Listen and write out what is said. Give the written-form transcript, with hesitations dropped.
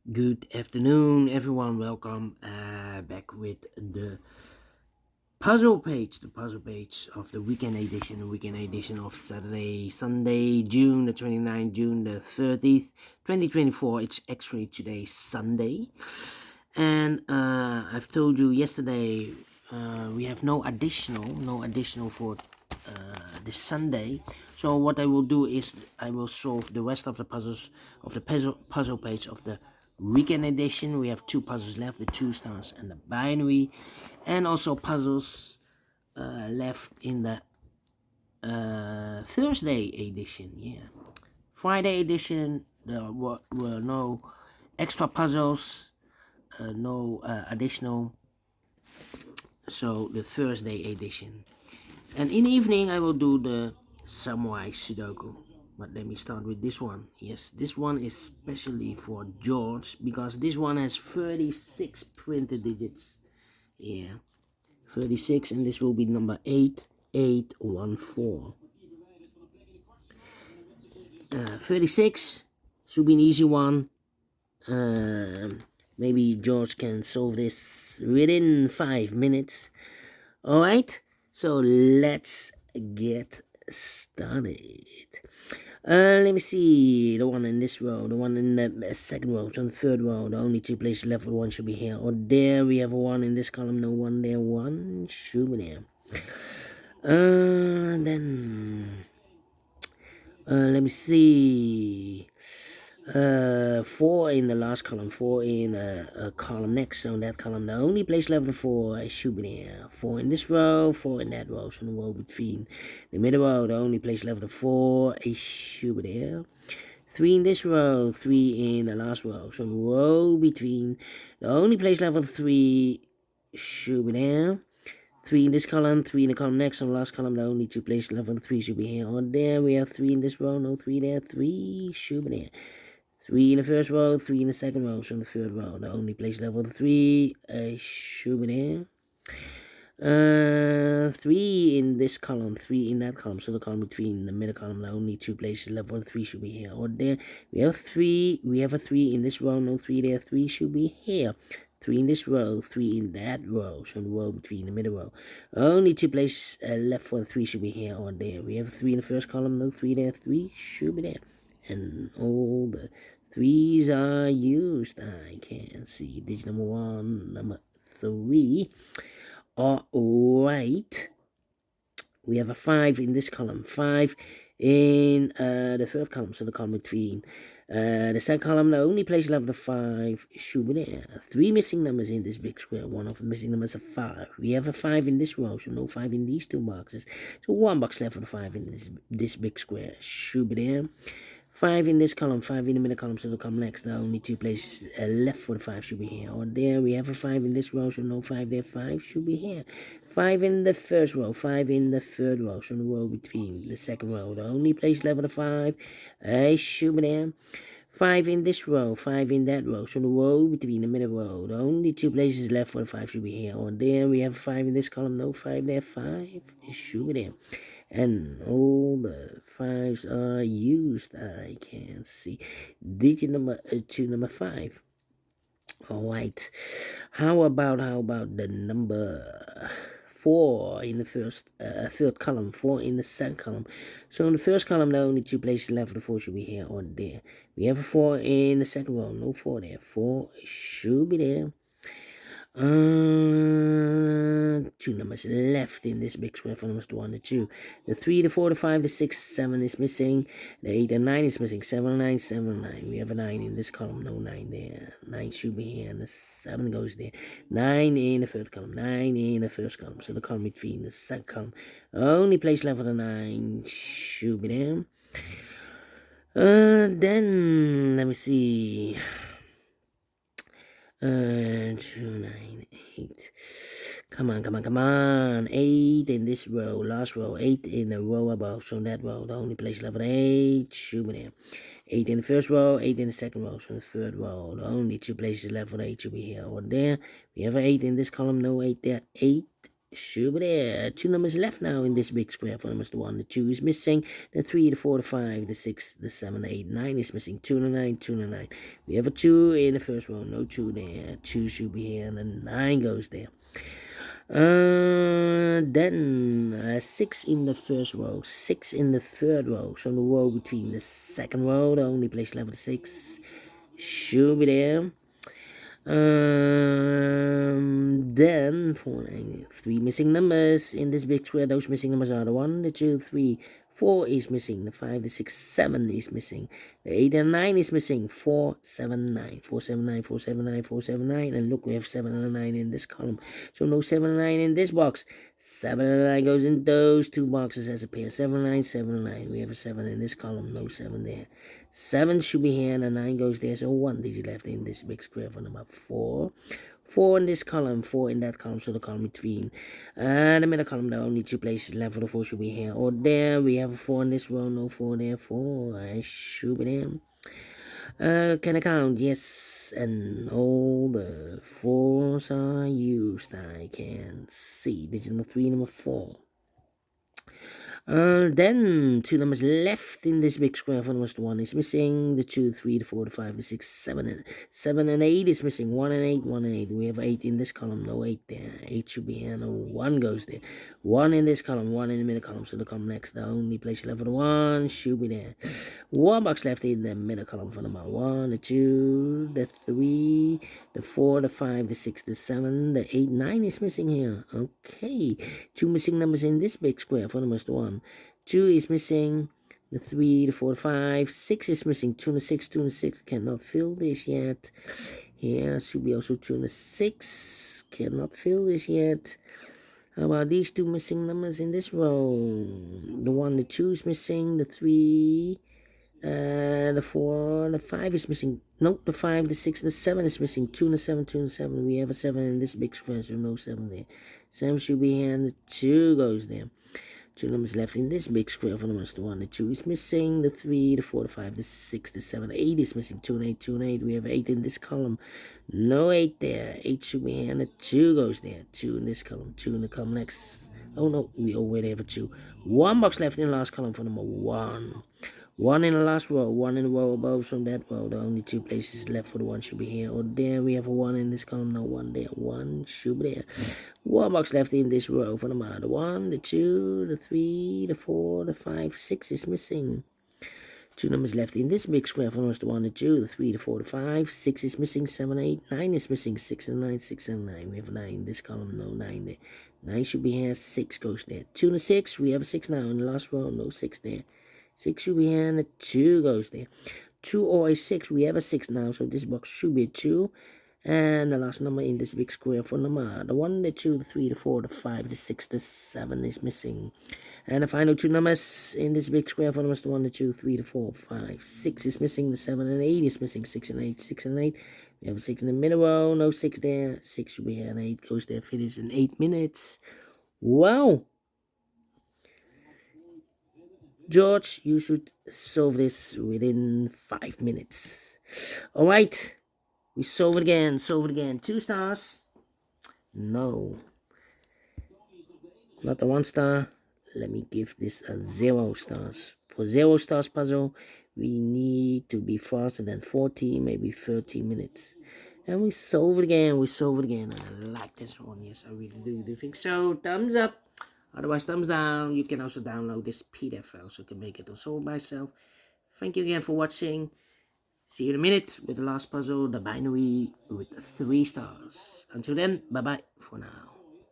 Good afternoon, everyone. Welcome back with the puzzle page of the weekend edition of Sunday, June the 29th, June the 30th, 2024. It's actually today, Sunday. And I've told you yesterday we have no additional for this Sunday. So what I will do is I will solve the rest of the puzzles of the puzzle page of the weekend edition. We have two puzzles left: the Two Stars and the Binary, and also puzzles left in the Thursday edition. Yeah, Friday edition there were no extra puzzles, no additional. So the Thursday edition. And in the evening, I will do the Samurai Sudoku. But let me start with this one. Yes, this one is specially for George because this one has 36 printed digits. Yeah, 36, and this will be number 8814. 36 should be an easy one. Maybe George can solve this within 5 minutes. Alright, so let's get started. Let me see. The one in this row, the one in the second row, so on the third row, the only two places left with one should be here. Or there, we have a one in this column, no one there, one should be there. Then let me see. 4 in the last column, 4 in a column next. So in that column, the only place left for 4 should be there. 4 in this row, 4 in that row. So the row between the middle row, the only place left for 4 should be there. 3 in this row, 3 in the last row. So the row between the only place left for 3 should be there. 3 in this column, 3 in the column next. On the last column, the only two places left for 3 should be here. On there, we have 3 in this row, no 3 there, 3 should be there. 3 in the first row, 3 in the second row, so in the third row, the only place left for 3 should be there. 3 in this column, 3 in that column, so the column between the middle column, the only two places left for 3 should be here. Or there, we have a 3 in this row, no 3 there, 3 should be here. 3 in this row, 3 in that row, so the row between the middle row. Only two places left for 3 should be here or there. We have a 3 in the first column, no 3 there, 3 should be there. And all the 3's are used. I can see digit number 1, number 3. Alright. We have a 5 in this column, 5 in the third column, so the column between the second column. The only place left for 5 should be there. 3 missing numbers in this big square. One of the missing numbers is 5. We have a 5 in this row, so no 5 in these two boxes. So 1 box left for the 5 in this big square should be there. 5 in this column, 5 in the middle column, so the column next. The only two places left for the 5 should be here. Or there, we have a 5 in this row, so no 5 there, 5 should be here. 5 in the first row, 5 in the third row, so the row between the second row. The only place left for the 5 should be there. 5 in this row, 5 in that row, so the row between the middle row. The only two places left for the 5 should be here. Or there, we have 5 in this column, no 5 there, 5 should be there. And all the 5's are used. I can see digit number 2, number 5. Alright, how about the number 4 in the first third column, 4 in the second column. So in the first column, the only two places left for the 4 should be here or there. We have a 4 in the second row, no 4 there, 4 should be there. 2 numbers left in this big square for numbers 1 and 2. The 3, the 4, the 5, the 6, 7 is missing. The 8 and 9 is missing. 7 and 9, 7 and 9. We have a 9 in this column, no 9 there. 9 should be here, and the 7 goes there. 9 in the third column, 9 in the first column. So the column between the second column. Only place left for the 9 should be there. Then, let me see. 2, 9, 8. Come on. 8 in this row, last row. 8 in the row above. So that row, the only place left for 8 should be there. 8 in the first row, 8 in the second row. So the third row, the only two places left for 8 should be here or there. We have an 8 in this column, no 8 there. 8 Shoot there. 2 numbers left now in this big square. For numbers, the 1, the 2 is missing. The 3, the 4, the 5, the 6, the 7, 8, 9 is missing. 2 and a 9, 2 and a 9. We have a 2 in the first row. No 2 there. 2 should be here, and the 9 goes there. Then 6 in the first row, 6 in the third row. So the row between the second row, the only place left is 6 should be there. Then 4, 3 missing numbers in this big square. Those missing numbers are the 1, the 2, 3, 4 is missing. The 5, the 6, 7 is missing. The 8 and 9 is missing. 4, 7, 9. 4, 7, 9, 4, 7, 9, 4, 7, 9. And look, we have 7 and 9 in this column. So no 7 and 9 in this box. 7 and 9 goes in those two boxes as a pair. 7, 9, 7, 9. We have a 7 in this column. No 7 there. 7 should be here and a 9 goes there. So 1 digit left in this big square for number 4. 4 in this column, 4 in that column, so the column between. The middle column, there are only 2 places left for the 4 should be here or there. We have a 4 in this row, no 4 there, 4. I should be there. Can I count? Yes, and all the 4s are used. I can see. Digit number 3, number 4. Then 2 numbers left in this big square. For numbers, the 1 is missing. The 2, 3, the 4, the 5, the 6, 7 and 8 is missing. 1 and 8, 1 and 8. We have 8 in this column, no 8 there. 8 should be here, no 1 goes there. 1 in this column, 1 in the middle column, so the column next. The only place left for the 1 should be there. 1 box left in the middle column for number 1, the 2, the 3, the 4, the 5, the 6, the 7, the 8, 9 is missing here. Okay, 2 missing numbers in this big square. For numbers, the 1. 2 is missing. The 3, the 4, the 5, 6 is missing. 2 and a 6, 2 and a 6. Cannot fill this yet. Here should be also 2 and a 6. Cannot fill this yet. How about these 2 missing numbers in this row? The 1, the 2 is missing. The 3, the 4, the 5 is missing. Nope, the 5, the 6, the 7 is missing. 2 and a 7, 2 and a 7. We have a 7 in this big square, so no 7 there. 7 should be here, and the 2 goes there. 2 numbers left in this big square. For numbers, the 1, the 2 is missing. The 3, the 4, the 5, the 6, the 7, 8 is missing. 2 and 8, 2 and 8. We have 8 in this column. No 8 there. 8 should be here, and the 2 goes there. 2 in this column. 2 in the column next. Oh no, we already have a 2. 1 box left in the last column for number 1. 1 in the last row, 1 in the row above from that row. The only 2 places left for the 1 should be here or there. We have a 1 in this column, no 1 there. 1 should be there. 1 box left in this row for the 1, the 2, the 3, the 4, the 5, 6 is missing. 2 numbers left in this big square. For the 1, the 2, the 3, the 4, the 5, 6 is missing. 7, 8, 9 is missing. 6 and 9, 6 and 9. We have a 9 in this column, no 9 there. 9 should be here, 6 goes there. 2 and a 6, we have a 6 now in the last row, no 6 there. 6 should be here, and a 2 goes there. 2 or a 6, we have a 6 now, so this box should be a 2. And the last number in this big square for number, the 1, the 2, the 3, the 4, the 5, the 6, the 7 is missing. And the final 2 numbers in this big square for numbers, the 1, the 2, 3, the 4, 5, 6 is missing. The 7 and 8 is missing. 6 and 8, 6 and 8. We have a 6 in the middle row, no 6 there. 6 should be here, and 8 goes there. Finish in 8 minutes. Wow! George, you should solve this within 5 minutes. Alright, we solve it again, 2 stars. No. Not a 1 star. Let me give this a 0 stars. For 0 stars puzzle, we need to be faster than 40, maybe 30 minutes. And we solve it again, And I like this one, yes, I really do. Do you think so? Thumbs up. Otherwise, thumbs down. You can also download this PDF file so you can make it also by yourself. Thank you again for watching. See you in a minute with the last puzzle, the binary with 3 stars. Until then, bye-bye for now.